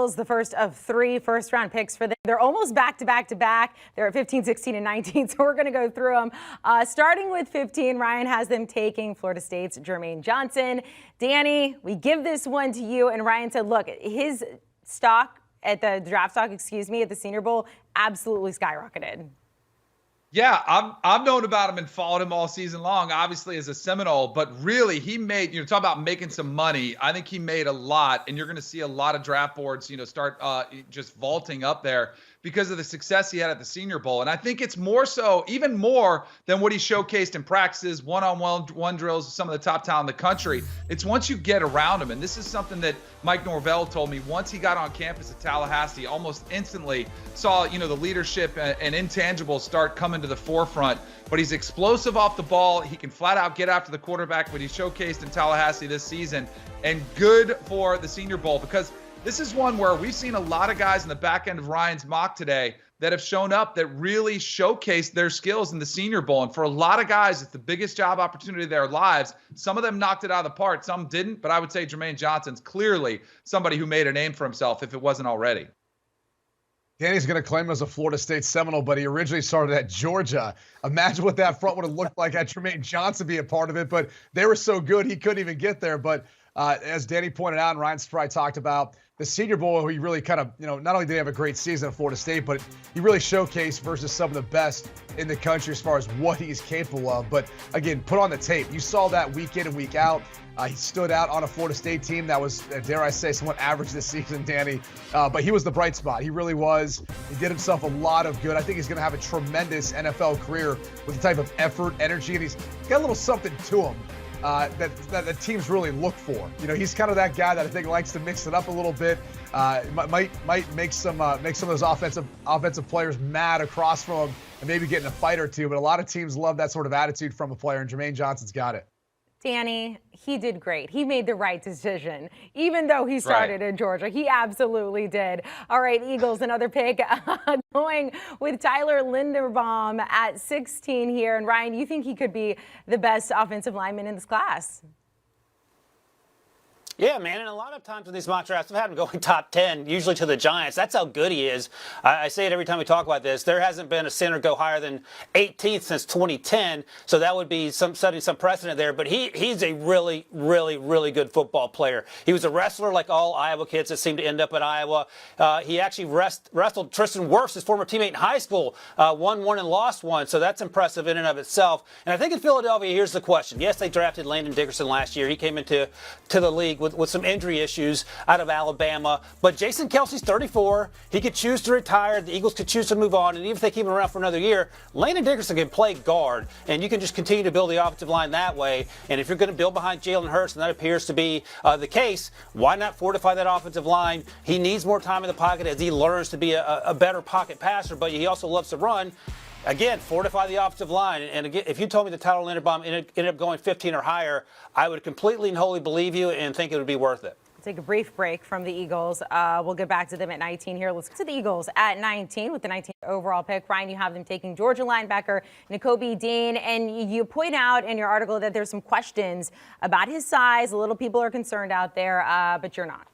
Eagles, the first of 3 first-round picks for them. They're almost back-to-back-to-back. They're at 15, 16, and 19, so we're going to go through them. Starting with 15, Ryan has them taking Florida State's Jermaine Johnson. Danny, we give this one to you, and Ryan said, look, his stock at the draft stock, at the Senior Bowl, absolutely skyrocketed. Yeah, I've known about him and followed him all season long, obviously as a Seminole, but really he made, talk about making some money. I think he made a lot, and you're going to see a lot of draft boards, start just vaulting up there because of the success he had at the Senior Bowl. And I think it's more so, even more than what he showcased in practices, one-on-one drills with some of the top talent in the country. It's once you get around him, and this is something that Mike Norvell told me once he got on campus at Tallahassee, almost instantly saw, the leadership and intangibles start coming to the forefront. But he's explosive off the ball. He can flat out get after the quarterback, what he showcased in Tallahassee this season, and good for the Senior Bowl because this is one where we've seen a lot of guys in the back end of Ryan's mock today that have shown up that really showcased their skills in the Senior Bowl. And for a lot of guys, it's the biggest job opportunity of their lives. Some of them knocked it out of the park, some didn't. But I would say Jermaine Johnson's clearly somebody who made a name for himself if it wasn't already. Danny's going to claim him as a Florida State Seminole, but he originally started at Georgia. Imagine what that front would have looked like had Jermaine Johnson be a part of it. But they were so good, he couldn't even get there. But as Danny pointed out and Ryan Spry talked about, the Senior Bowl, he really kind of, not only did he have a great season at Florida State, but he really showcased versus some of the best in the country as far as what he's capable of. But again, put on the tape. You saw that week in and week out. He stood out on a Florida State team that was, dare I say, somewhat average this season, Danny. But he was the bright spot. He really was. He did himself a lot of good. I think he's going to have a tremendous NFL career with the type of effort, energy, and he's got a little something to him that the teams really look for. He's kind of that guy that I think likes to mix it up a little bit. Might make some of those offensive players mad across from him and maybe get in a fight or two. But a lot of teams love that sort of attitude from a player, and Jermaine Johnson's got it. Danny, he did great. He made the right decision, even though he started in Georgia. He absolutely did. All right, Eagles, another pick going with Tyler Linderbaum at 16 here. And Ryan, you think he could be the best offensive lineman in this class? Yeah, man, and a lot of times in these mock drafts, I've had him going top 10, usually to the Giants. That's how good he is. I say it every time we talk about this. There hasn't been a center go higher than 18th since 2010, so that would be setting some precedent there. But he's a really, really, really good football player. He was a wrestler like all Iowa kids that seem to end up at Iowa. He actually wrestled Tristan Wirfs, his former teammate in high school, won one and lost one, so that's impressive in and of itself. And I think in Philadelphia, here's the question. Yes, they drafted Landon Dickerson last year. He came into the league with some injury issues out of Alabama. But Jason Kelsey's 34. He could choose to retire. The Eagles could choose to move on. And even if they keep him around for another year, Landon Dickerson can play guard. And you can just continue to build the offensive line that way. And if you're going to build behind Jalen Hurts, and that appears to be the case, why not fortify that offensive line? He needs more time in the pocket as he learns to be a better pocket passer, but he also loves to run. Again, fortify the offensive line. And again, if you told me that Tyler Linderbaum ended up going 15 or higher, I would completely and wholly believe you and think it would be worth it. Take a brief break from the Eagles. We'll get back to them at 19 here. Let's get to the Eagles at 19 with the 19th overall pick. Ryan, you have them taking Georgia linebacker Nakobe Dean. And you point out in your article that there's some questions about his size. A little people are concerned out there, but you're not.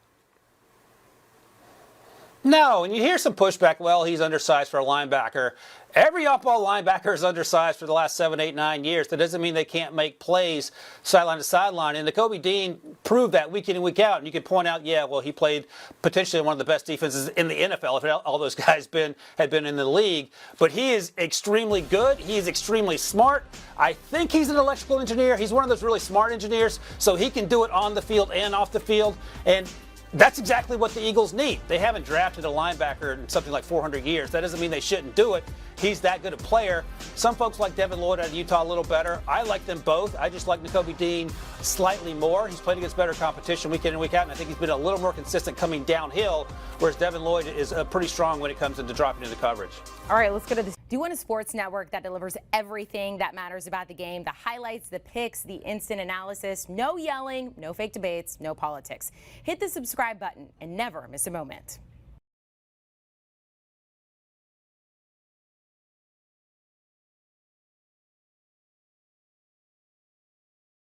No, and you hear some pushback, well, he's undersized for a linebacker. Every off-ball linebacker is undersized for the last 7, 8, 9 years. That doesn't mean they can't make plays sideline to sideline. And Nakobe Dean proved that week in and week out. And you can point out, yeah, well, he played potentially one of the best defenses in the NFL if all those guys had been in the league. But he is extremely good. He is extremely smart. I think he's an electrical engineer. He's one of those really smart engineers, so he can do it on the field and off the field. And that's exactly what the Eagles need. They haven't drafted a linebacker in something like 400 years. That doesn't mean they shouldn't do it. He's that good a player. Some folks like Devin Lloyd out of Utah a little better. I like them both. I just like Nakobe Dean slightly more. He's played against better competition week in and week out, and I think he's been a little more consistent coming downhill, whereas Devin Lloyd is pretty strong when it comes into dropping into coverage. All right, let's go to this. Do you want a sports network that delivers everything that matters about the game? The highlights, the picks, the instant analysis, no yelling, no fake debates, no politics. Hit the subscribe button and never miss a moment.